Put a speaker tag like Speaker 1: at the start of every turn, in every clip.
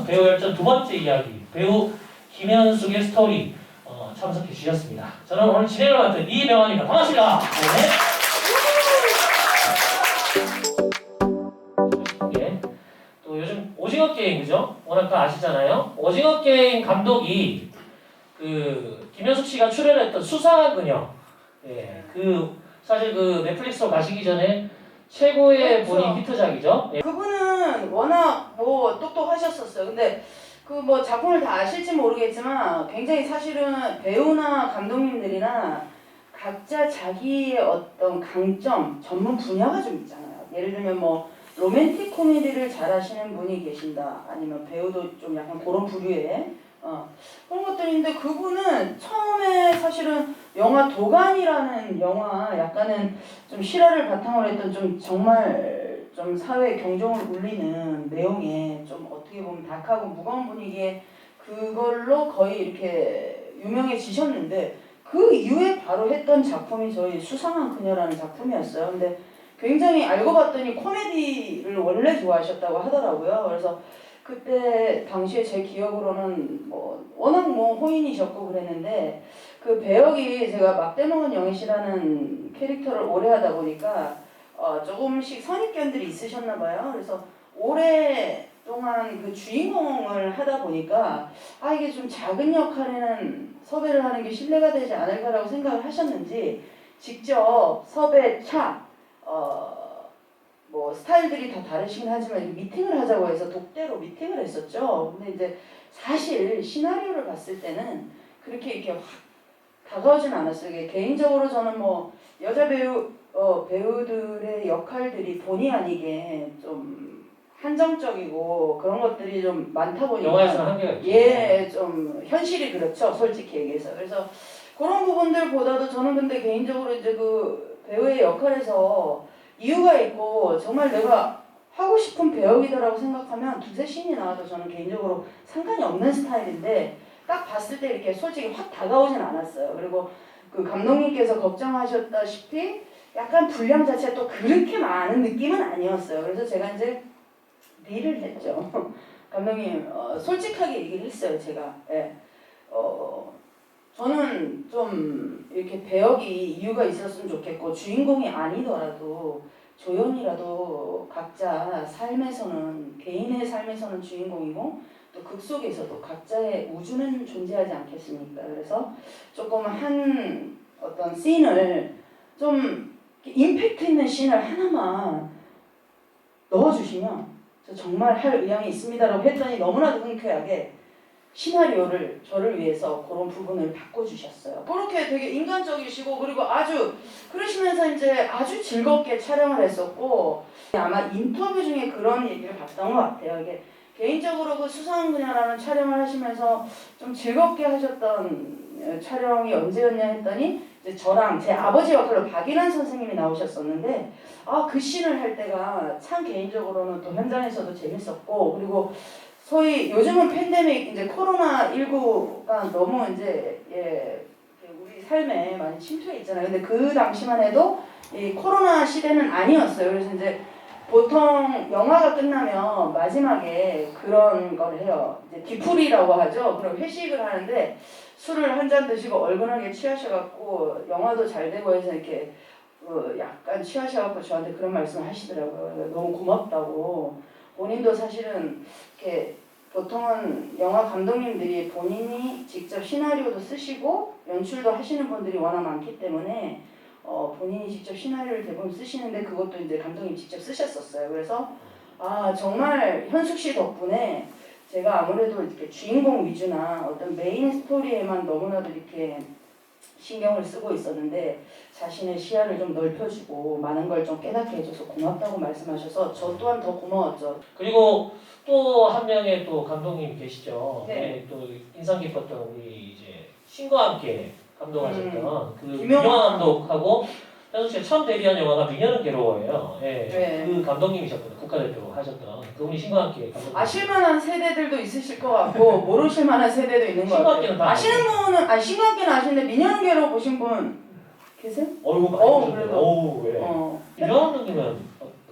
Speaker 1: 배우 열전 두 번째 이야기 배우 김현숙의 스토리 참석해 주셨습니다. 저는 오늘 진행을 맡은 이병환입니다. 반갑습니다. 네. 또 요즘 오징어 게임 그죠? 워낙 다 아시잖아요. 오징어 게임 감독이 그 김현숙 씨가 출연했던 수상한 그녀. 예. 그 사실 그 넷플릭스로 가시기 전에 최고의
Speaker 2: 그렇죠.
Speaker 1: 본인 히트작이죠. 예.
Speaker 2: 그분은 워낙 뭐 똑똑하셨었어요. 근데 그 뭐 작품을 다 아실지 모르겠지만 굉장히 사실은 배우나 감독님들이나 각자 자기의 어떤 강점, 전문 분야가 좀 있잖아요. 예를 들면 뭐 로맨틱 코미디를 잘하시는 분이 계신다. 아니면 배우도 좀 약간 그런 부류의 그런 것들인데 그분은 처음에 사실은 영화 도가니라는 영화 약간은 좀 실화를 바탕으로 했던 좀 정말 좀 사회 경종을 울리는 내용의 좀 어떻게 보면 다크하고 무거운 분위기에 그걸로 거의 이렇게 유명해지셨는데 그 이후에 바로 했던 작품이 저희 수상한 그녀라는 작품이었어요. 근데 굉장히 알고 봤더니 코미디를 원래 좋아하셨다고 하더라고요. 그래서 그때 당시에 제 기억으로는 뭐 워낙 뭐 호인이셨고 그랬는데 그 배역이 제가 막대먹은 영희씨라는 캐릭터를 오래 하다 보니까 조금씩 선입견들이 있으셨나 봐요. 그래서 오랫동안 그 주인공을 하다 보니까 이게 좀 작은 역할에는 섭외를 하는 게 신뢰가 되지 않을까라고 생각을 하셨는지 직접 섭외차 뭐 스타일들이 다 다르시긴 하지만 미팅을 하자고 해서 독대로 미팅을 했었죠. 근데 이제 사실 시나리오를 봤을 때는 그렇게 이렇게 확 다가오진 않았어요. 개인적으로 저는 뭐 여자 배우들의 역할들이 본의 아니게 좀 한정적이고 그런 것들이 좀 많다 보니까
Speaker 1: 영화에서는 한계가 있죠.
Speaker 2: 예, 좀 현실이 그렇죠. 솔직히 얘기해서. 그래서 그런 부분들보다도 저는 근데 개인적으로 이제 그 배우의 역할에서 이유가 있고 정말 내가 하고 싶은 배역이다라고 생각하면 두세 씬이 나와도 저는 개인적으로 상관이 없는 스타일인데 딱 봤을 때 이렇게 솔직히 확 다가오진 않았어요. 그리고 그 감독님께서 걱정하셨다시피 약간 분량 자체가 또 그렇게 많은 느낌은 아니었어요. 그래서 제가 이제 딜을 했죠. 감독님 솔직하게 얘기를 했어요. 제가 저는 좀 이렇게 배역이 이유가 있었으면 좋겠고 주인공이 아니더라도 조연이라도 각자 삶에서는 개인의 삶에서는 주인공이고 또 극 속에서도 각자의 우주는 존재하지 않겠습니까? 그래서 조금 한 어떤 씬을 좀 임팩트 있는 씬을 하나만 넣어주시면 저 정말 할 의향이 있습니다라고 했더니 너무나도 흔쾌하게 시나리오를 저를 위해서 그런 부분을 바꿔주셨어요. 그렇게 되게 인간적이시고 그리고 아주 그러시면서 이제 아주 즐겁게 촬영을 했었고 아마 인터뷰 중에 그런 얘기를 봤던 것 같아요. 이게 개인적으로 그 수상한 그녀라는 촬영을 하시면서 좀 즐겁게 하셨던 촬영이 언제였냐 했더니 이제 저랑 제 아버지 역할로 박인환 선생님이 나오셨었는데 그 씬을 할 때가 참 개인적으로는 또 현장에서도 재밌었고 그리고 소위 요즘은 팬데믹 이제 코로나19가 너무 이제 우리 삶에 많이 침투해 있잖아요. 근데 그 당시만 해도 이 코로나 시대는 아니었어요. 그래서 이제 보통 영화가 끝나면 마지막에 그런 걸 해요. 이제 뒤풀이라고 하죠. 그럼 회식을 하는데 술을 한 잔 드시고 얼큰하게 취하셔갖고 영화도 잘 되고 해서 이렇게 약간 취하셔갖고 저한테 그런 말씀을 하시더라고요. 너무 고맙다고. 본인도 사실은 이렇게 보통은 영화 감독님들이 본인이 직접 시나리오도 쓰시고 연출도 하시는 분들이 워낙 많기 때문에 본인이 직접 시나리오를 대부분 쓰시는데 그것도 이제 감독님 직접 쓰셨었어요. 그래서 정말 현숙 씨 덕분에 제가 아무래도 이렇게 주인공 위주나 어떤 메인 스토리에만 너무나도 이렇게 신경을 쓰고 있었는데 자신의 시야를 좀 넓혀주고 많은 걸 좀 깨닫게 해줘서 고맙다고 말씀하셔서 저 또한 더 고마웠죠.
Speaker 1: 그리고 또 한 명의 또 감독님이 계시죠.
Speaker 2: 네.
Speaker 1: 또 인상 깊었던 우리 이제 신과 함께 감독하셨던 그
Speaker 2: 김영하
Speaker 1: 김영하 감독하고 현숙 씨가 처음 데뷔한 영화가 미녀는 괴로워예요. 예.
Speaker 2: 네.
Speaker 1: 그 감독님이셨거든요. 국가대표 하셨던 그분이 신과 함께 감독님.
Speaker 2: 아실만한 세대들도 있으실 것 같고 모르실만한 세대도 있는 것
Speaker 1: 신과
Speaker 2: 같아요.
Speaker 1: 함께는 다
Speaker 2: 아시는 분은 신과 함께는 아시는데 미녀는 보신 분 계세요?
Speaker 1: 얼굴 많이 보셨네요.
Speaker 2: 그래도.
Speaker 1: 어우 예. 유명한 감독님은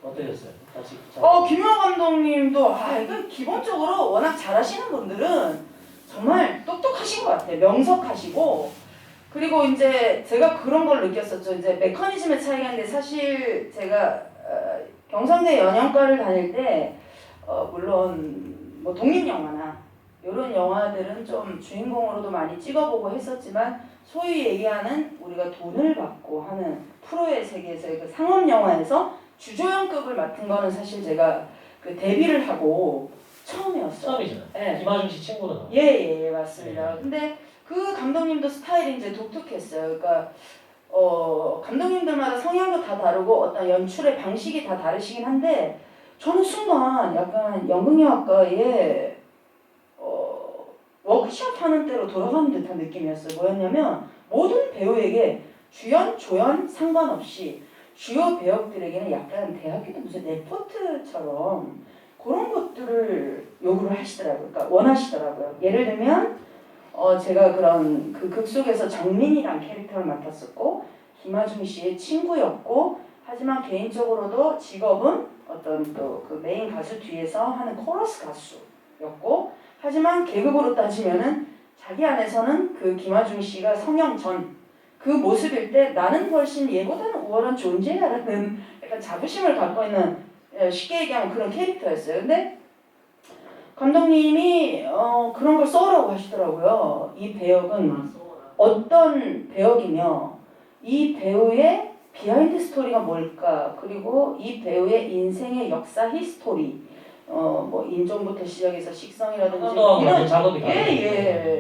Speaker 1: 어떠셨어요? 같이
Speaker 2: 김용호 감독님도 이거 기본적으로 워낙 잘하시는 분들은 정말 똑똑하신 것 같아요. 명석하시고 그리고 이제 제가 그런 걸 느꼈었죠. 이제 메커니즘의 차이가 있는데 사실 제가 경성대 연영과를 다닐 때 물론 뭐 독립영화나 이런 영화들은 좀 주인공으로도 많이 찍어보고 했었지만 소위 얘기하는 우리가 돈을 받고 하는 프로의 세계에서의 그 상업 영화에서 주조연급을 맡은 거는 사실 제가 그 데뷔를 하고 처음이었어요.
Speaker 1: 처음이잖아요.
Speaker 2: 네.
Speaker 1: 김하중 씨 친구로 나왔어요.
Speaker 2: 예, 맞습니다. 근데 그 감독님도 스타일이 이제 독특했어요. 그러니까 감독님들마다 성향도 다 다르고 어떤 연출의 방식이 다 다르시긴 한데 저는 순간 약간 연극영화과에 워크숍 하는 때로 돌아가는 듯한 느낌이었어요. 뭐였냐면 모든 배우에게 주연, 조연 상관없이 주요 배역들에게는 약간 대학교도 무슨 레포트처럼 그런 것들을 요구를 하시더라고요. 그러니까 원하시더라고요. 예를 들면 제가 그런 그 극 속에서 정민이란 캐릭터를 맡았었고 김하중 씨의 친구였고 하지만 개인적으로도 직업은 어떤 또 그 메인 가수 뒤에서 하는 코러스 가수였고 하지만 계급으로 따지면은 자기 안에서는 그 김하중 씨가 성형 전 그 모습일 때 나는 훨씬 얘보다는 우월한 존재야라는 약간 자부심을 갖고 있는 쉽게 얘기하면 그런 캐릭터였어요. 근데 감독님이 그런 걸 써오라고 하시더라고요. 이 배역은 어떤 배역이며 이 배우의 비하인드 스토리가 뭘까 그리고 이 배우의 인생의 역사 히스토리 뭐 인종부터 시작해서 식성이라든지 이런
Speaker 1: 작업이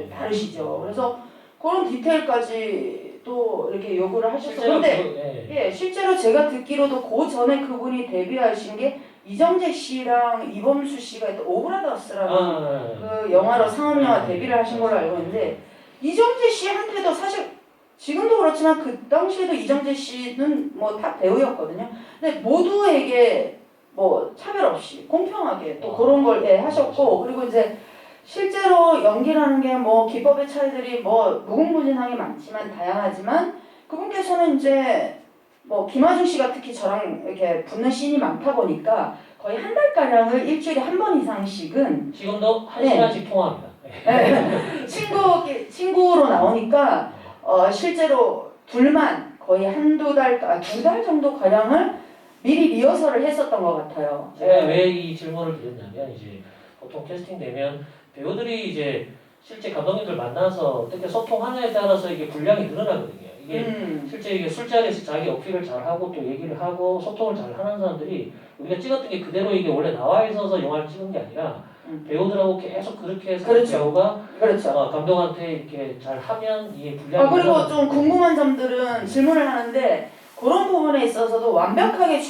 Speaker 2: 다르시죠. 그래서 그런 디테일까지 또 이렇게 요구를 하셔서 근데 실제로 제가 듣기로도 그 전에 그분이 데뷔하신 게 이정재 씨랑 이범수 씨가 했던 오브라더스라는 그 영화로 상업영화 데뷔를 하신 걸로 알고 있는데 이정재 씨한테도 사실 지금도 그렇지만 그 당시에도 이정재 씨는 뭐 탑 배우였거든요. 근데 모두에게 뭐 차별 없이 공평하게 또 그런 걸 하셨고 그리고 이제 실제로 연기라는 게 뭐 기법의 차이들이 뭐 무궁무진하게 많지만 다양하지만 그분께서는 이제 뭐 김하중 씨가 특히 저랑 이렇게 붙는 씬이 많다 보니까 거의 한 달가량을 일주일에 한 번 이상씩은
Speaker 1: 지금도 한 시간씩 통화합니다.
Speaker 2: 친구로 나오니까 실제로 둘만 거의 한두 달, 두 달 정도 가량을 미리 리허설을 했었던 것 같아요.
Speaker 1: 제가 왜 이 질문을 드렸냐면 이제 보통 캐스팅 되면 배우들이 이제 실제 감독님들 만나서 어떻게 소통하냐에 따라서 이게 분량이 늘어나거든요. 이게 실제 이게 술자리에서 자기 어필을 잘하고 또 얘기를 하고 소통을 잘 하는 사람들이 우리가 찍었던 게 그대로 이게 원래 나와 있어서 영화를 찍은 게 아니라 배우들하고 계속 그렇게 해서 배우가 감독한테 이렇게 잘 하면 이게 분량이
Speaker 2: 그리고 좀 궁금한 점들은 질문을 하는데 그런 부분에 있어서도 완벽하게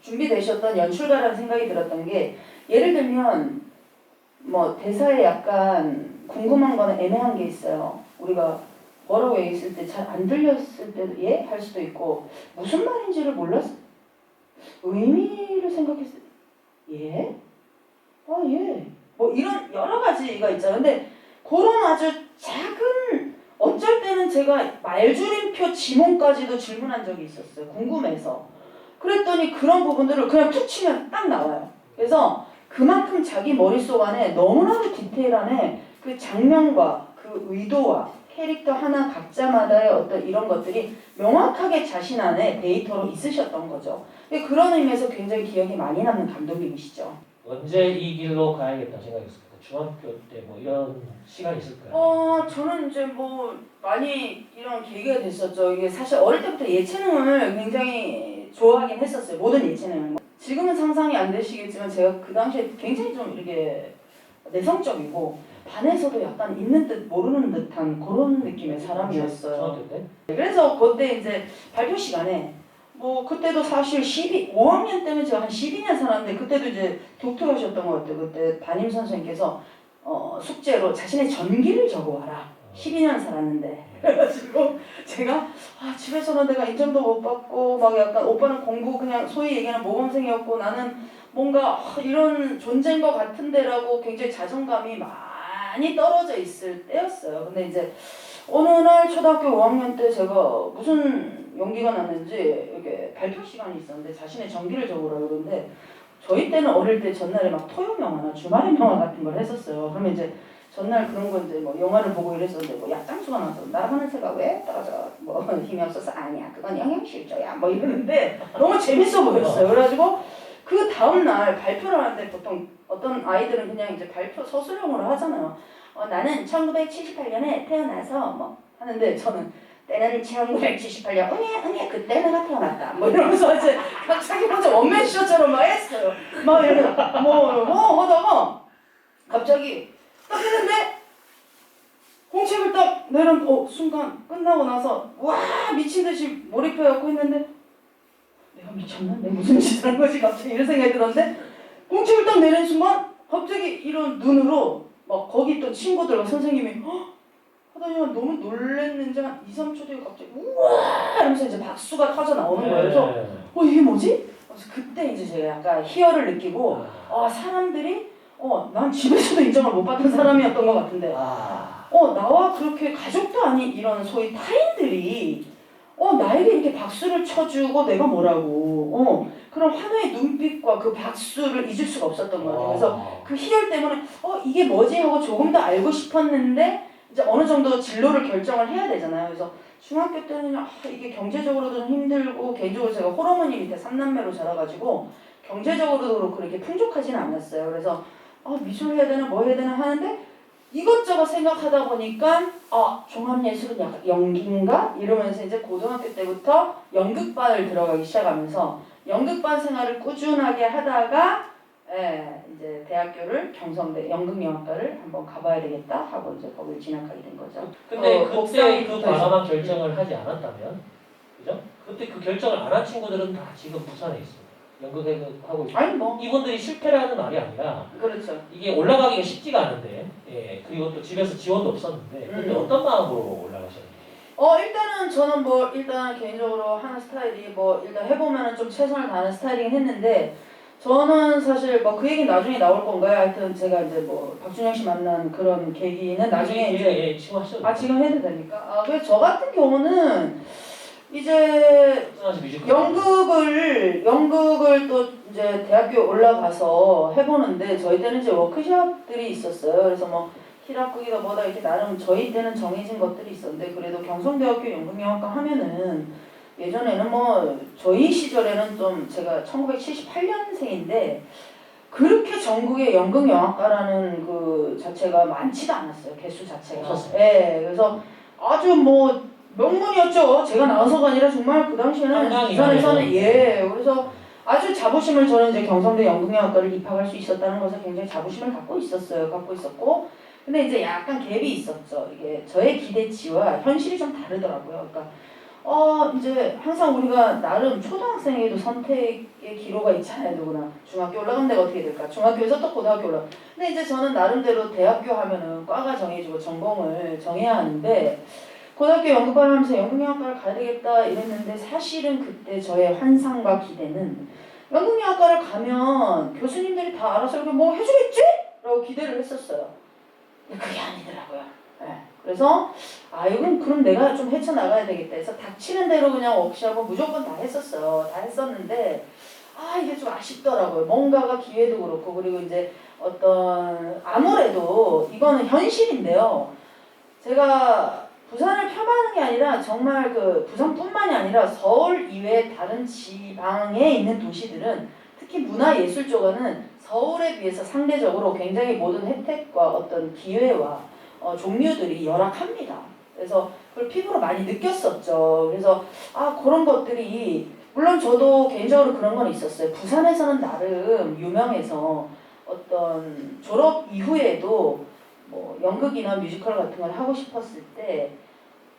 Speaker 2: 준비되셨던 연출가라는 생각이 들었던 게 예를 들면 뭐 대사에 약간 궁금한 거는 애매한 게 있어요. 우리가 뭐라고 얘기했을 때 잘 안 들렸을 때도 할 수도 있고 무슨 말인지를 몰랐을 의미를 생각했을 때 뭐 이런 여러 가지가 있잖아요. 근데 그런 아주 작은 어쩔 때는 제가 말줄임표 지문까지도 질문한 적이 있었어요. 궁금해서. 그랬더니 그런 부분들을 그냥 툭 치면 딱 나와요. 그래서 그만큼 자기 머릿속 안에 너무나도 디테일한 그 장면과 그 의도와 캐릭터 하나 각자마다의 어떤 이런 것들이 명확하게 자신 안에 데이터로 있으셨던 거죠. 그런 의미에서 굉장히 기억이 많이 남는 감독님이시죠.
Speaker 1: 언제 이 길로 가야겠다 생각했습니까? 중학교 때 뭐 이런 시간이 있을까요?
Speaker 2: 저는 이제 뭐 많이 이런 계기가 됐었죠. 이게 사실 어릴 때부터 예체능을 굉장히 좋아하긴 했었어요. 모든 예체능을. 지금은 상상이 안 되시겠지만 제가 그 당시에 굉장히 좀 이렇게 내성적이고 반에서도 약간 있는 듯 모르는 듯한 그런 느낌의 사람이었어요.
Speaker 1: 중학교 때?
Speaker 2: 그래서 그때 이제 발표 시간에 뭐 그때도 사실 5학년 때는 제가 한 12년 살았는데 그때도 이제 독특하셨던 것 같아요. 그때 담임 선생님께서 숙제로 자신의 전기를 적어와라. 12년 살았는데 그래가지고 제가 집에서는 내가 인정도 못 받고 막 약간 오빠는 공부 그냥 소위 얘기하는 모범생이었고 나는 뭔가 이런 존재인 것 같은데라고 굉장히 자존감이 많이 떨어져 있을 때였어요. 근데 이제 어느 날 초등학교 5학년 때 제가 무슨 용기가 났는지 이렇게 발표 시간이 있었는데 자신의 전기를 적으라고 그러는데 저희 때는 어릴 때 전날에 막 토요 영화나 주말의 영화 같은 걸 했었어요. 그러면 이제 전날 그런 거 이제 뭐 영화를 보고 이랬었는데 뭐 약장수가 나서 날아가는 새가 왜 떨어져 뭐 힘이 없어서 아니야 그건 영양실조야 뭐 이러는데 너무 재밌어 보였어요. 그래가지고 그 다음날 발표를 하는데 보통 어떤 아이들은 그냥 이제 발표 서술형으로 하잖아요. 나는 1978년에 태어나서 뭐 하는데 저는 때는 1978년 응애 그때 내가 태어났다 뭐 이러면서 이제 갑자기 혼자 원맨쇼처럼 막 했어요. 막 이러면서 뭐 하다가 갑자기 딱 했는데 공책을 딱 내는 순간 끝나고 나서 와 미친 듯이 몰입해갖고 했는데 내가 미쳤나? 내가 무슨 짓을 한 거지? 갑자기 이런 생각이 들었는데 공책을 딱 내는 순간 갑자기 이런 눈으로 막 거기 있던 친구들과 선생님이 하더니 너무 놀랬는지 한 2, 3초 뒤에 갑자기 우와 이러면서 이제 박수가 터져 나오는 거예요. 그래서 이게 뭐지? 그래서 그때 이제 제가 약간 희열을 느끼고 사람들이 난 집에서도 인정을 못 받은 사람이었던 것 같은데 나와 그렇게 가족도 아닌 이런 소위 타인들이 나에게 이렇게 박수를 쳐주고 내가 뭐라고 그런 환호의 눈빛과 그 박수를 잊을 수가 없었던 것 같아요. 그래서 그 희열 때문에 이게 뭐지 하고 조금 더 알고 싶었는데 이제 어느 정도 진로를 결정을 해야 되잖아요. 그래서 중학교 때는 이게 경제적으로도 좀 힘들고 개인적으로 제가 홀어머니 밑에 3남매로 자라가지고 경제적으로도 그렇고 이렇게 풍족하지는 않았어요. 그래서 미술 해야 되나 뭐 해야 되나 하는데 이것저것 생각하다 보니까 종합예술은 약간 연기인가? 이러면서 이제 고등학교 때부터 연극반을 들어가기 시작하면서 연극반 생활을 꾸준하게 하다가 이제 대학교를 경성대 연극영화과를 한번 가봐야 되겠다 하고 이제 거기를 진학하게 된 거죠.
Speaker 1: 근데 그때 그 과감한 결정을 하지 않았다면, 그죠? 그때 그 결정을 안 한 친구들은 다 지금 부산에 있습니다. 연극을 하고 있고.
Speaker 2: 아니 뭐
Speaker 1: 이분들이 실패라는 말이 아니라
Speaker 2: 그렇죠.
Speaker 1: 이게 올라가기가 쉽지가 않은데, 그리고 또 집에서 지원도 없었는데, 그때 어떤 마음으로 올라가셨나요?
Speaker 2: 일단은 저는 뭐 일단 개인적으로 하는 스타일이 뭐 일단 해보면은 좀 최선을 다하는 스타일이긴 했는데 저는 사실 뭐 그 얘기 나중에 나올 건가요? 하여튼 제가 이제 뭐 박준영 씨 만난 그런 계기는 나중에 이제
Speaker 1: 지금 하셔도
Speaker 2: 지금 해도 됩니까? 그래서 저 같은 경우는 이제 연극을 또 이제 대학교 올라가서 해보는데 저희 때는 이제 워크숍들이 있었어요. 그래서 뭐 히락극이다 뭐다 이렇게 나름 저희 때는 정해진 것들이 있었는데 그래도 경성대학교 연극영화과 하면은 예전에는 뭐 저희 시절에는 좀 제가 1978년생인데 그렇게 전국에 연극영화과라는 그 자체가 많지도 않았어요. 개수 자체가.
Speaker 1: 없었어요.
Speaker 2: 그래서 아주 뭐 명문이었죠. 제가 나와서가 아니라 정말 그 당시에는 부산에서는 그래서 아주 자부심을 저는 이제 경성대 연극영화과를 입학할 수 있었다는 것에 굉장히 자부심을 갖고 있었고 근데 이제 약간 갭이 있었죠. 이게 저의 기대치와 현실이 좀 다르더라고요. 그러니까 이제 항상 우리가 나름 초등학생에도 선택의 기로가 있잖아요. 누구나 중학교 올라가면 내가 어떻게 될까? 중학교에서 또 고등학교 올라. 근데 이제 저는 나름대로 대학교 하면은 과가 정해지고 전공을 정해야 하는데 고등학교 연극과를 하면서 연극영화과를 가야 되겠다 이랬는데 사실은 그때 저의 환상과 기대는 연극영화과를 가면 교수님들이 다 알아서 이렇게 뭐 해주겠지? 라고 기대를 했었어요. 근데 그게 아니더라고요. 그래서 이건 그럼 내가 좀 헤쳐나가야 되겠다 해서 닥치는 대로 그냥 워크숍은 무조건 다 했었어요. 다 했었는데 이게 좀 아쉽더라고요. 뭔가가 기회도 그렇고 그리고 이제 아무래도 이거는 현실인데요. 제가 부산을 폄하하는 게 아니라 정말 그 부산뿐만이 아니라 서울 이외의 다른 지방에 있는 도시들은 특히 문화예술 쪽은 서울에 비해서 상대적으로 굉장히 모든 혜택과 어떤 기회와 종류들이 열악합니다. 그래서 그걸 피부로 많이 느꼈었죠. 그래서 그런 것들이 물론 저도 개인적으로 그런 건 있었어요. 부산에서는 나름 유명해서 어떤 졸업 이후에도 뭐 연극이나 뮤지컬 같은 걸 하고 싶었을 때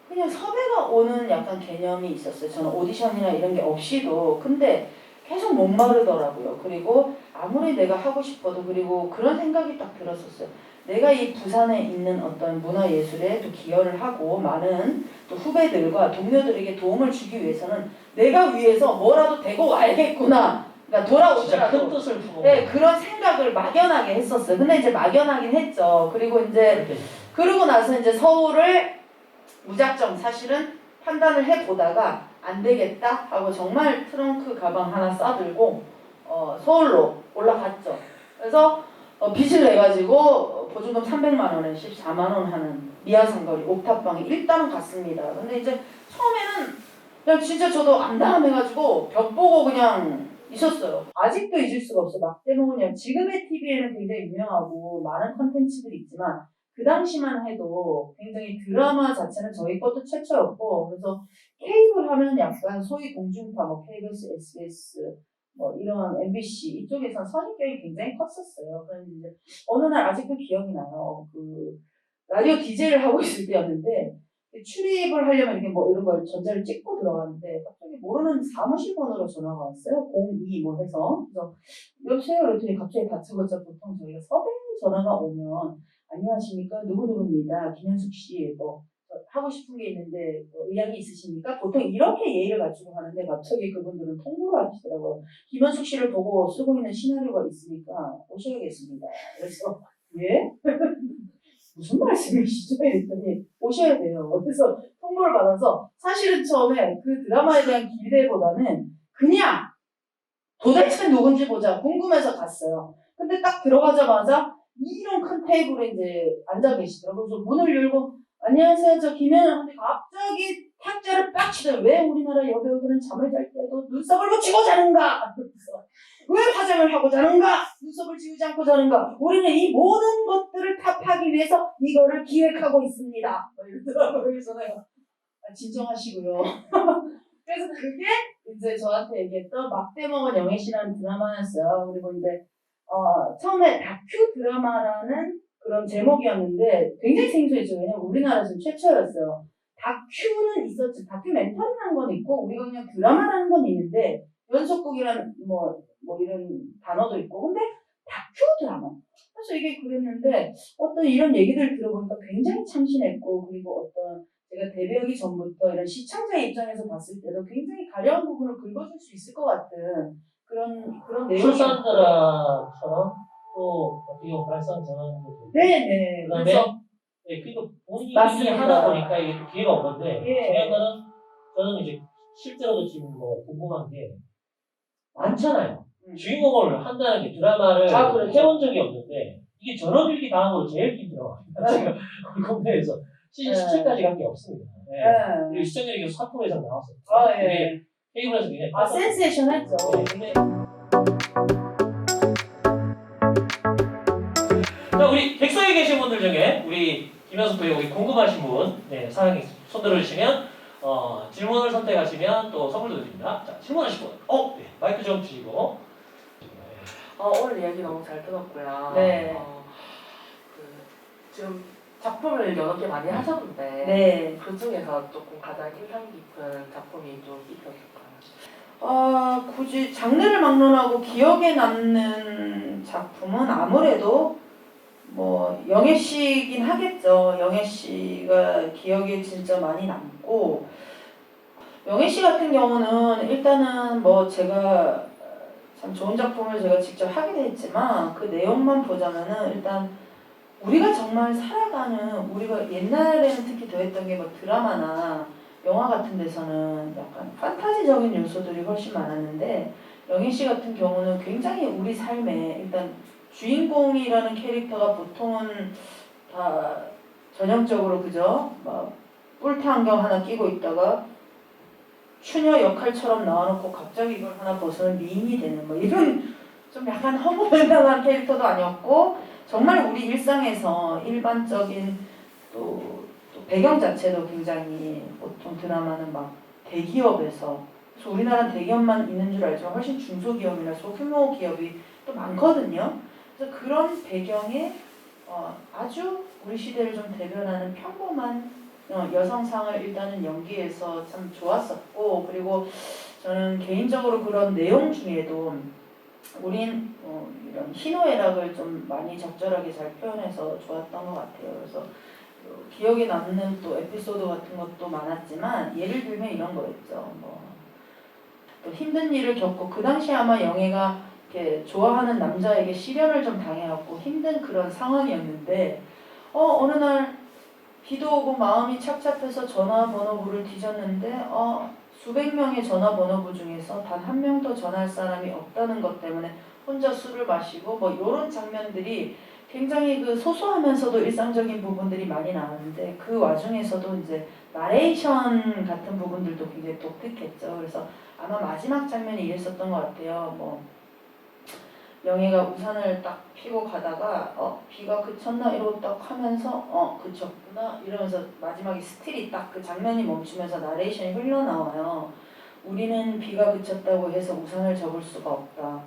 Speaker 2: 그냥 섭외가 오는 약간 개념이 있었어요. 저는 오디션이나 이런 게 없이도. 근데 계속 목마르더라고요. 그리고 아무리 내가 하고 싶어도 그리고 그런 생각이 딱 들었었어요. 내가 이 부산에 있는 어떤 문화예술에 또 기여를 하고 많은 또 후배들과 동료들에게 도움을 주기 위해서는 내가 위해서 뭐라도 되고 와야겠구나. 그러니까 돌아오더라도
Speaker 1: 큰 뜻을 품은
Speaker 2: 그런 생각을 막연하게 했었어요. 근데 이제 막연하긴 했죠. 그리고 이제 그러고 나서 이제 서울을 무작정 사실은 판단을 해보다가 안 되겠다 하고 정말 트렁크 가방 하나 싸들고 서울로 올라갔죠. 그래서 빚을 내가지고 보증금 300만 원에 14만 원 하는 미아상거리 옥탑방에 일단은 갔습니다. 근데 이제 처음에는 그냥 진짜 저도 암담해가지고 벽 보고 그냥 있었어요. 아직도 잊을 수가 없어요. 막대모은요. 지금의 TV에는 굉장히 유명하고 많은 컨텐츠들이 있지만 그 당시만 해도 굉장히 드라마 자체는 저희 것도 최초였고, 그래서 케이블 하면 약간 소위 공중파, 뭐 KBS, SBS, 뭐 이런 MBC 이쪽에선 선입견이 굉장히 컸었어요. 그런데 이제 어느 날 아직도 기억이 나요. 그 라디오 DJ를 하고 있을 때였는데 출입을 하려면 이렇게 뭐 이런 걸 전자를 찍고 들어갔는데 갑자기 모르는 사무실 번호로 전화가 왔어요. 02 뭐 해서. 그래서 여보세요? 그랬더니 갑자기 다짜고짜 보통 저희가 섭외 전화가 오면 안녕하십니까? 누구누구입니다. 김현숙 씨 뭐 하고 싶은 게 있는데 뭐 의향이 있으십니까? 보통 이렇게 예의를 갖추고 하는데 갑자기 그분들은 통보를 하시더라고요. 김현숙 씨를 보고 쓰고 있는 시나리오가 있으니까 오셔야겠습니다. 그래서 예? 무슨 말씀이시죠? 이랬더니 오셔야 돼요. 그래서 통보를 받아서 사실은 처음에 그 드라마에 대한 기대보다는 그냥 도대체 누군지 보자 궁금해서 갔어요. 근데 딱 들어가자마자 이런 큰 테이블에 이제 앉아 계시더라고요. 그래서 문을 열고 안녕하세요 저 김현아인데 갑자기 탁자를 빡 치더라고요. 왜 우리나라 여배우들은 잠을 잘 때도 눈썹을 붙이고 자는가? 그래서 왜 화장을 하고 자는가? 눈썹을 지우지 않고 자는가? 우리는 이 모든 것들을 탑하기 위해서 이거를 기획하고 있습니다. 이러더라고요. 그래서 내가 진정하시고요. 그래서 그게 이제 저한테 얘기했던 막대먹은 영애씨라는 드라마였어요. 그리고 이제 처음에 다큐 드라마라는 그런 제목이었는데 굉장히 생소했죠. 왜냐면 우리나라에서는 최초였어요. 다큐는 있었죠. 다큐멘터리라는 건 있고 우리가 그냥 드라마라는 건 있는데 연속극이라는 뭐 이런 단어도 있고 근데 다큐 드라마. 그래서 이게 그랬는데 어떤 이런 얘기들 들어보니까 굉장히 참신했고 그리고 어떤 제가 데뷔하기 전부터 이런 시청자 입장에서 봤을 때도 굉장히 가려운 부분을 긁어줄 수 있을 것 같은 그런 내용이
Speaker 1: 출산드라처럼 또 어떻게 보면 발상 전환도 되고
Speaker 2: 네네.
Speaker 1: 그다음에
Speaker 2: 그래서
Speaker 1: 네, 그리고 본인이
Speaker 2: 맞습니다.
Speaker 1: 하다 보니까 이게 또 기회가 온 건데
Speaker 2: 예.
Speaker 1: 중요한 거는 저는 이제 실제로도 지금 뭐 궁금한 게 많잖아요. 주인공을 한다는 게 드라마를
Speaker 2: 그렇죠.
Speaker 1: 해본 적이 없는데 이게 전원일기 당한 걸로 제일 힘들어. 지금 국내에서 시즌 17까지 간 게 없습니다. 네. 그리고 시청률이 계속 4% 이상 나왔어요.
Speaker 2: 예.
Speaker 1: 케이블에서 굉장히
Speaker 2: 센세이션했죠.
Speaker 1: 네. 자, 우리 객석에 계신 분들 중에 우리 김현숙 배우 궁금하신 분, 네, 사장님 손 들어주시면 질문을 선택하시면 또 선물도 드립니다. 자, 질문하실 분, 네, 마이크 좀 주시고.
Speaker 3: 오늘 이야기 너무 잘 들었고요.
Speaker 2: 네.
Speaker 3: 지금 작품을 여러 개 많이 하셨는데
Speaker 2: 네.
Speaker 3: 그 중에서 조금 가장 인상 깊은 작품이 좀 있었을까요?
Speaker 2: 굳이 장르를 막론하고 기억에 남는 작품은 아무래도 뭐 영애 씨긴 하겠죠. 영애 씨가 기억에 진짜 많이 남고 영애 씨 같은 경우는 일단은 뭐 제가 참 좋은 작품을 제가 직접 하기도 했지만 그 내용만 보자면은 일단 우리가 정말 살아가는 우리가 옛날에는 특히 더했던 게 뭐 드라마나 영화 같은 데서는 약간 판타지적인 요소들이 훨씬 많았는데 영애 씨 같은 경우는 굉장히 우리 삶에 일단 주인공이라는 캐릭터가 보통은 다 전형적으로 그죠? 막 뿔테 안경 하나 끼고 있다가 추녀 역할처럼 나와놓고 갑자기 이걸 하나 벗으면 미인이 되는 뭐 이런 좀 약간 허무맹랑한 캐릭터도 아니었고 정말 우리 일상에서 일반적인 또 배경 자체도 굉장히 보통 드라마는 막 대기업에서 그래서 우리나라는 대기업만 있는 줄 알지만 훨씬 중소기업이나 소규모 기업이 또 많거든요. 그래서 그런 배경에 아주 우리 시대를 좀 대변하는 평범한 여성상을 일단은 연기해서 참 좋았었고 그리고 저는 개인적으로 그런 내용 중에도 우린 이런 희노애락을 좀 많이 적절하게 잘 표현해서 좋았던 것 같아요. 그래서 기억에 남는 또 에피소드 같은 것도 많았지만 예를 들면 이런 거였죠. 또 힘든 일을 겪고 그 당시에 아마 영애가 이렇게 좋아하는 남자에게 시련을 좀 당해갖고 힘든 그런 상황이었는데 어느 날 비도 오고 마음이 착잡해서 전화번호부를 뒤졌는데 수백 명의 전화번호부 중에서 단 한 명도 전화할 사람이 없다는 것 때문에 혼자 술을 마시고 뭐 이런 장면들이 굉장히 그 소소하면서도 일상적인 부분들이 많이 나왔는데 그 와중에서도 이제 나레이션 같은 부분들도 굉장히 독특했죠. 그래서 아마 마지막 장면이 이랬었던 것 같아요. 뭐 영애가 우산을 딱 피고 가다가 비가 그쳤나 이러고 딱 하면서 그쳤구나 이러면서 마지막에 스틸이 딱 그 장면이 멈추면서 나레이션이 흘러나와요. 우리는 비가 그쳤다고 해서 우산을 접을 수가 없다.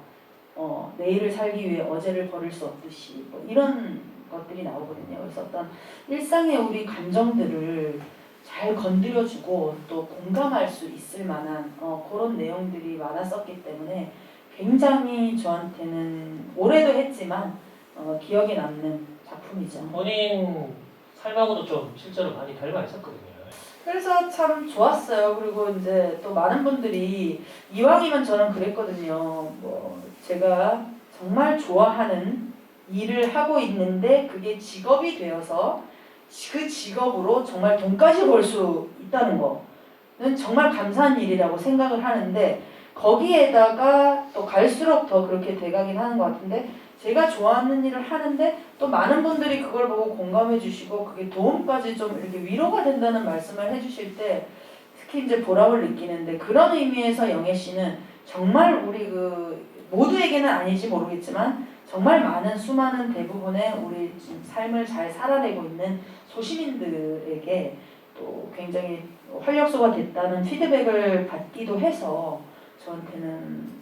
Speaker 2: 내일을 살기 위해 어제를 버릴 수 없듯이 뭐 이런 것들이 나오거든요. 그래서 어떤 일상의 우리 감정들을 잘 건드려주고 또 공감할 수 있을 만한 그런 내용들이 많았었기 때문에 굉장히 저한테는 올해도 했지만 기억에 남는 작품이죠.
Speaker 1: 본인 삶하고도 좀 실제로 많이 닮아 있었거든요.
Speaker 2: 그래서 참 좋았어요. 그리고 이제 또 많은 분들이 이왕이면 저는 그랬거든요. 뭐 제가 정말 좋아하는 일을 하고 있는데 그게 직업이 되어서 그 직업으로 정말 돈까지 벌 수 있다는 거는 정말 감사한 일이라고 생각을 하는데 거기에다가 또 갈수록 더 그렇게 돼가긴 하는 것 같은데 제가 좋아하는 일을 하는데 또 많은 분들이 그걸 보고 공감해 주시고 그게 도움까지 좀 이렇게 위로가 된다는 말씀을 해주실 때 특히 이제 보람을 느끼는데 그런 의미에서 영애 씨는 정말 우리 그 모두에게는 아닐지 모르겠지만 정말 많은 수많은 대부분의 우리 삶을 잘 살아내고 있는 소시민들에게 또 굉장히 활력소가 됐다는 피드백을 받기도 해서 저한테는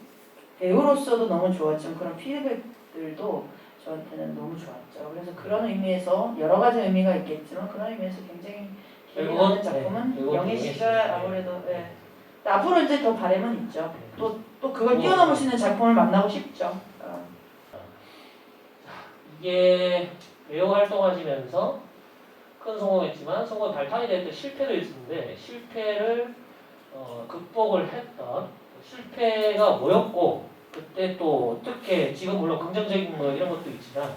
Speaker 2: 배우로서도 너무 좋았지만 그런 피드백들도 저한테는 너무 좋았죠. 그래서 그런 의미에서 여러 가지 의미가 있겠지만 그런 의미에서 굉장히 기억에 남는 작품은 영애 씨가 아무래도 앞으로 이제 더 바람은 있죠. 또 그걸 뛰어넘을 수 있는 작품을 만나고 싶죠.
Speaker 1: 이게 배우 활동하시면서 큰 성공했지만 성공 발판이 될 때 실패를 했는데 실패를 극복을 했던 실패가 뭐였고 그때 또 어떻게 지금 물론 긍정적인 뭐 이런 것도 있지만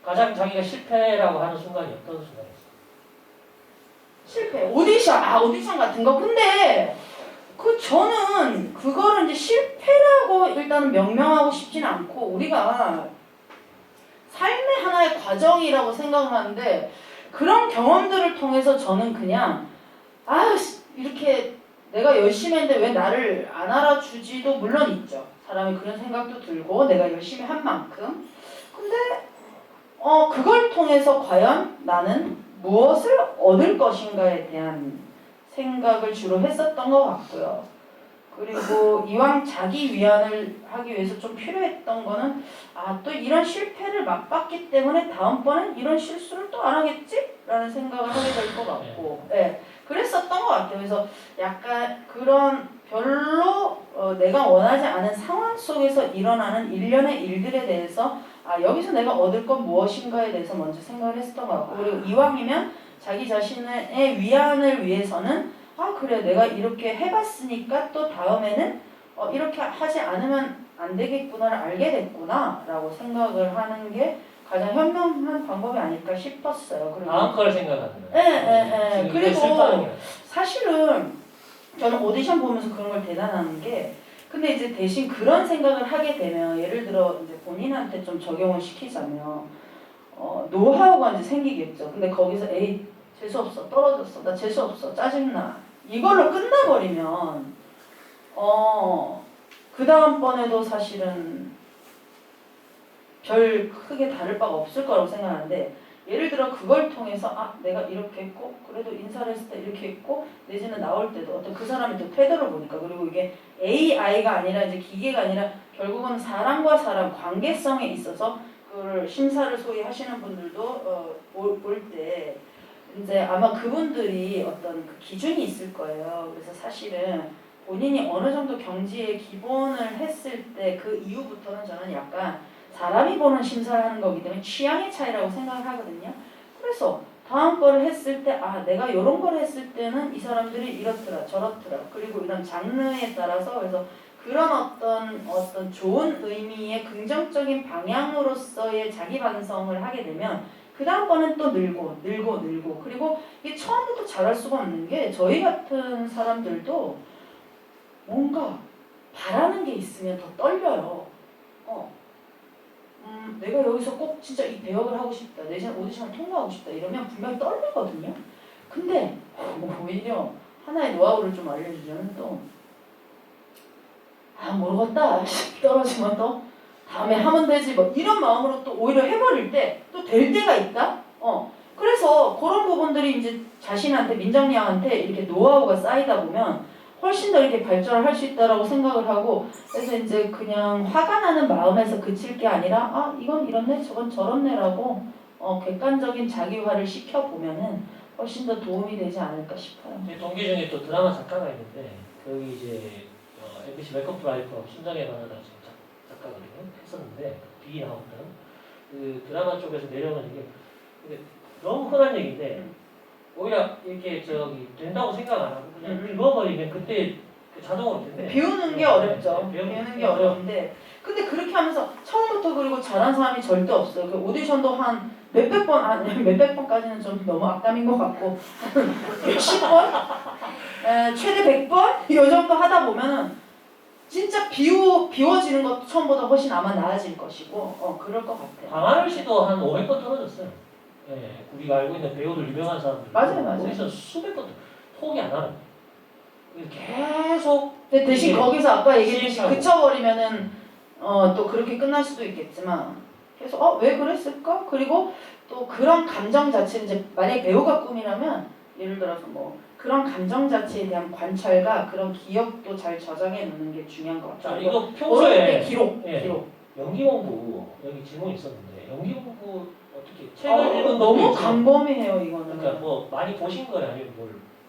Speaker 1: 가장 자기가 실패라고 하는 순간이 어떤 순간이었어요?
Speaker 2: 실패 오디션 같은 거. 근데 저는 그거를 이제 실패라고 일단은 명명하고 싶지는 않고 우리가 삶의 하나의 과정이라고 생각을 하는데 그런 경험들을 통해서 저는 그냥 이렇게 내가 열심히 했는데 왜 나를 안 알아주지도 물론 있죠. 사람이 그런 생각도 들고 내가 열심히 한 만큼. 근데 그걸 통해서 과연 나는 무엇을 얻을 것인가에 대한 생각을 주로 했었던 것 같고요. 그리고 이왕 자기 위안을 하기 위해서 좀 필요했던 거는 또 이런 실패를 맛봤기 때문에 다음번엔 이런 실수를 또 안 하겠지? 라는 생각을 하게 될 것 같고 그랬었던 것 같아요. 그래서 약간 그런 별로 내가 원하지 않은 상황 속에서 일어나는 일련의 일들에 대해서 여기서 내가 얻을 건 무엇인가에 대해서 먼저 생각을 했었던 것 같고 그리고 이왕이면 자기 자신의 위안을 위해서는 그래 내가 이렇게 해봤으니까 또 다음에는 이렇게 하지 않으면 안 되겠구나를 알게 됐구나 라고 생각을 하는 게 가장 현명한 방법이 아닐까 싶었어요. 그리고
Speaker 1: 다음 걸 생각하는 거예요.
Speaker 2: 그리고 사실은 저는 오디션 보면서 그런 걸 대단한 게 근데 이제 대신 그런 생각을 하게 되면 예를 들어 이제 본인한테 좀 적용을 시키자면 노하우가 이제 생기겠죠. 근데 거기서 재수없어 떨어졌어 나 재수없어 짜증나 이걸로 끝나버리면 그 다음번에도 사실은 별 크게 다를 바가 없을 거라고 생각하는데 예를 들어 그걸 통해서 내가 이렇게 했고 그래도 인사를 했을 때 이렇게 했고 내지는 나올 때도 어떤 그 사람의 또 태도를 보니까 그리고 이게 AI가 아니라 이제 기계가 아니라 결국은 사람과 사람 관계성에 있어서 그걸 심사를 소위 하시는 분들도 볼 때 이제 아마 그분들이 어떤 그 기준이 있을 거예요. 그래서 사실은 본인이 어느 정도 경지의 기본을 했을 때 그 이후부터는 저는 약간 사람이 보는 심사를 하는 거기 때문에 취향의 차이라고 생각을 하거든요. 그래서 다음 거를 했을 때 내가 이런 걸 했을 때는 이 사람들이 이렇더라 저렇더라 그리고 이런 장르에 따라서 그래서 그런 어떤 좋은 의미의 긍정적인 방향으로서의 자기 반성을 하게 되면 그 다음번엔 또 늘고 그리고 이게 처음부터 잘할 수가 없는 게 저희 같은 사람들도 뭔가 바라는 게 있으면 더 떨려요. 내가 여기서 꼭 진짜 이 배역을 하고 싶다, 내년 오디션을 통과하고 싶다 이러면 분명히 떨리거든요. 근데 오히려 하나의 노하우를 좀 알려주자면 또 모르겠다 떨어지면 또 다음에 하면 되지 뭐 이런 마음으로 또 오히려 해버릴 때 또 될 때가 있다. 그래서 그런 부분들이 이제 자신한테 민정양한테 이렇게 노하우가 쌓이다 보면 훨씬 더 이렇게 발전을 할 수 있다라고 생각을 하고 그래서 이제 그냥 화가 나는 마음에서 그칠 게 아니라 이건 이렇네 저건 저렇네라고 객관적인 자기화를 시켜보면은 훨씬 더 도움이 되지 않을까 싶어요.
Speaker 1: 제 동기 중에 또 드라마 작가가 있는데 거기 이제 MBC 메이크업 라이프 심장의 바나나 작가거든요. 했었는데 비 나왔던 그 드라마 쪽에서 내려오는 이게 근데 너무 흔한 얘기인데 오히려 이렇게 된다고 생각 안 하고 그냥 읽어버리면 그때 그 자동으로 된대.
Speaker 2: 비우는 게 어렵죠.
Speaker 1: 네,
Speaker 2: 비우는 게 어려운데 근데 그렇게 하면서 처음부터 그리고 잘한 사람이 절대 없어요. 그 오디션도 한 몇백 번까지는 좀 너무 악담인 것 같고 몇십 번? 최대 100번? 이 정도 하다 보면은 진짜 비워지는 것도 처음보다 훨씬 아마 나아질 것이고 그럴 것 같아요.
Speaker 1: 강하늘 씨도 한 500번 떨어졌어요. 예, 우리가 알고 있는 배우들 유명한 사람들
Speaker 2: 맞아요.
Speaker 1: 거기서 수백 번 포기 안 하는. 계속.
Speaker 2: 근데 대신 거기서 아까 얘기했듯이
Speaker 1: 시행착오.
Speaker 2: 그쳐버리면은 또 그렇게 끝날 수도 있겠지만 계속 왜 그랬을까? 그리고 또 그런 감정 자체를 이제 만약에 배우가 꿈이라면 예를 들어서 뭐 그런 감정 자체에 대한 관찰과 그런 기억도 잘 저장해 놓는 게 중요한 것
Speaker 1: 자,
Speaker 2: 같아요.
Speaker 1: 이거
Speaker 2: 어릴
Speaker 1: 평소에
Speaker 2: 때 기록.
Speaker 1: 연기 공부 여기 질문 있었는데 연기 공부 어떻게 책을 읽은
Speaker 2: 너무
Speaker 1: 것도 있지만
Speaker 2: 광범위해요 이거는.
Speaker 1: 그러니까 뭐 많이 보신 거예요 아니면 뭘?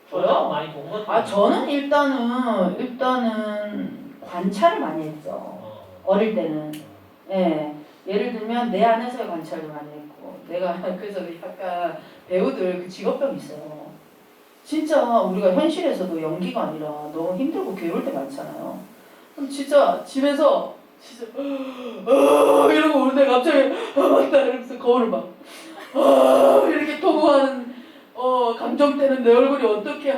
Speaker 2: 저요?
Speaker 1: 많이 본 것.
Speaker 2: 저는 일단은 관찰을 많이 했죠. 어릴 때는. 예를 들면 내 안에서의 관찰도 많이 했고 내가 그래서 약간 배우들 그 직업병이 있어요. 진짜 우리가 현실에서도 연기가 아니라 너무 힘들고 괴로울 때 많잖아요. 그럼 진짜 집에서 진짜 이러고 우는데 갑자기 나 이러면서 거울을 막 이렇게 토구하는 감정 때는 내 얼굴이 어떻게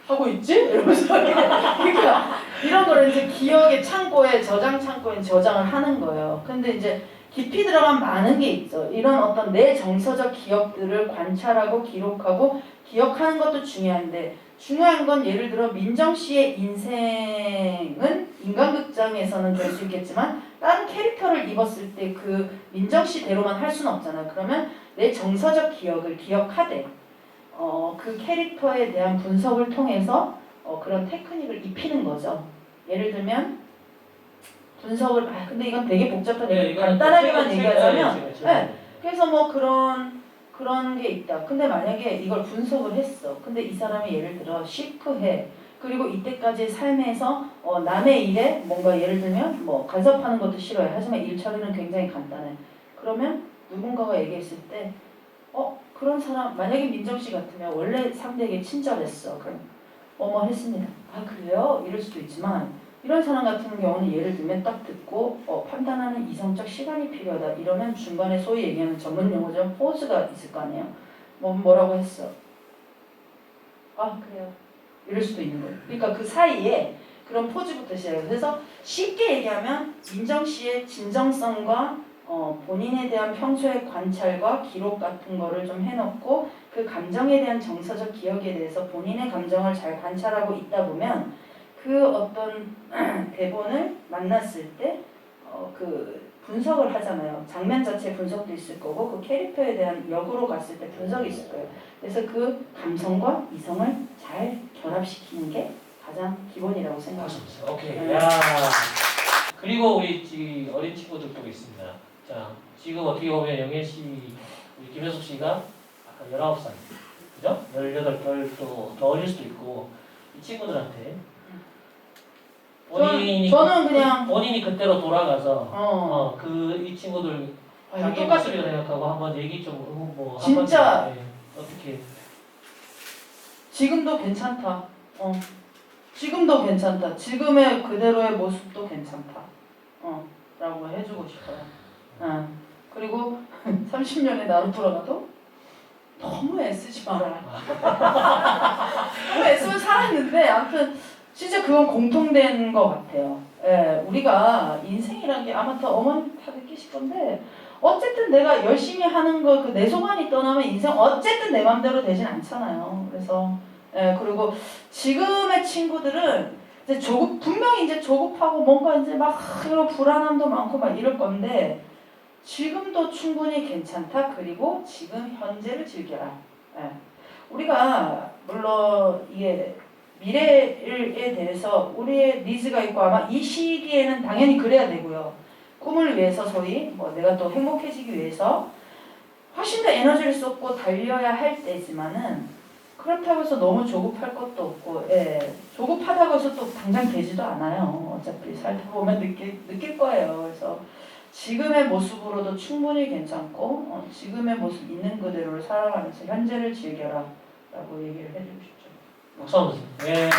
Speaker 2: 하고 있지? 이러면서 그러니까 이런 거를 이제 기억의 창고에 저장 창고에 저장을 하는 거예요. 근데 이제 깊이 들어간 많은 게 있죠. 이런 어떤 내 정서적 기억들을 관찰하고 기록하고 기억하는 것도 중요한데 중요한 건 예를 들어 민정 씨의 인생은 인간극장에서는 될 수 있겠지만 다른 캐릭터를 입었을 때 그 민정 씨대로만 할 수는 없잖아요. 그러면 내 정서적 기억을 기억하되 그 캐릭터에 대한 분석을 통해서 그런 테크닉을 입히는 거죠. 예를 들면 분석을 근데 이건 되게 복잡한 얘기 간단하게만 얘기하자면 그래서 뭐 그런 게 있다. 근데 만약에 이걸 분석을 했어. 근데 이 사람이 예를 들어 시크해. 그리고 이때까지의 삶에서 남의 일에 뭔가 예를 들면 뭐 간섭하는 것도 싫어해. 하지만 일 처리는 굉장히 간단해. 그러면 누군가가 얘기했을 때 그런 사람 만약에 민정 씨 같으면 원래 상대에게 친절했어. 그럼 뭐뭐 했습니다. 그래요? 이럴 수도 있지만 이런 사람 같은 경우는 예를 들면 딱 듣고 판단하는 이성적 시간이 필요하다. 이러면 중간에 소위 얘기하는 전문 용어죠. 포즈가 있을 거 아니에요. 뭐라고 했어. 그래요. 이럴 수도 있는 거예요. 그러니까 그 사이에 그런 포즈부터 시작해요. 그래서 쉽게 얘기하면 민정 씨의 진정성과 본인에 대한 평소의 관찰과 기록 같은 거를 좀 해놓고 그 감정에 대한 정서적 기억에 대해서 본인의 감정을 잘 관찰하고 있다 보면 그 어떤 대본을 만났을 때 그 분석을 하잖아요. 장면 자체 분석도 있을 거고 그 캐릭터에 대한 역으로 갔을 때 분석이 있을 거예요. 그래서 그 감성과 이성을 잘 결합시키는 게 가장 기본이라고 생각합니다.
Speaker 1: 오케이. 야. 그리고 우리 어린 친구들도 있습니다. 자, 지금 어떻게 보면 영애 씨, 우리 김현숙 씨가 아까 19살, 그죠? 18살 더 어릴 수도 있고 이 친구들한테
Speaker 2: 저는 그냥
Speaker 1: 본인이 그때로 돌아가서 이 친구들 자기
Speaker 2: 똑같이
Speaker 1: 목소리를 생각하고 한번 얘기 좀 뭐
Speaker 2: 진짜
Speaker 1: 어떻게
Speaker 2: 지금도 괜찮다. 지금도 괜찮다. 지금의 그대로의 모습도 괜찮다. 라고 해주고 싶어요. 그리고 30년의 나로 돌아가도 너무 애쓰지 마라. 너무 애쓰면 살았는데 아무튼 진짜 그건 공통된 것 같아요. 예, 우리가 인생이란 게 아마 더 어머니 다 느끼실 건데 어쨌든 내가 열심히 하는 거 그 내 소관이 떠나면 인생 어쨌든 내 맘대로 되진 않잖아요. 그래서 예, 그리고 지금의 친구들은 이제 분명히 이제 조급하고 뭔가 이제 막 이런 불안함도 많고 막 이럴 건데 지금도 충분히 괜찮다. 그리고 지금 현재를 즐겨라. 예. 우리가 물론 이게 미래에 대해서 우리의 니즈가 있고 아마 이 시기에는 당연히 그래야 되고요. 꿈을 위해서 소위 뭐 내가 또 행복해지기 위해서 훨씬 더 에너지를 쏟고 달려야 할 때지만은 그렇다고 해서 너무 조급할 것도 없고 예. 조급하다고 해서 또 당장 되지도 않아요. 어차피 살다 보면 느낄 거예요. 그래서 지금의 모습으로도 충분히 괜찮고 지금의 모습 있는 그대로를 살아가면서 현재를 즐겨라 라고 얘기를 해주고 싶죠.
Speaker 1: 박수 한번 주세요. 예.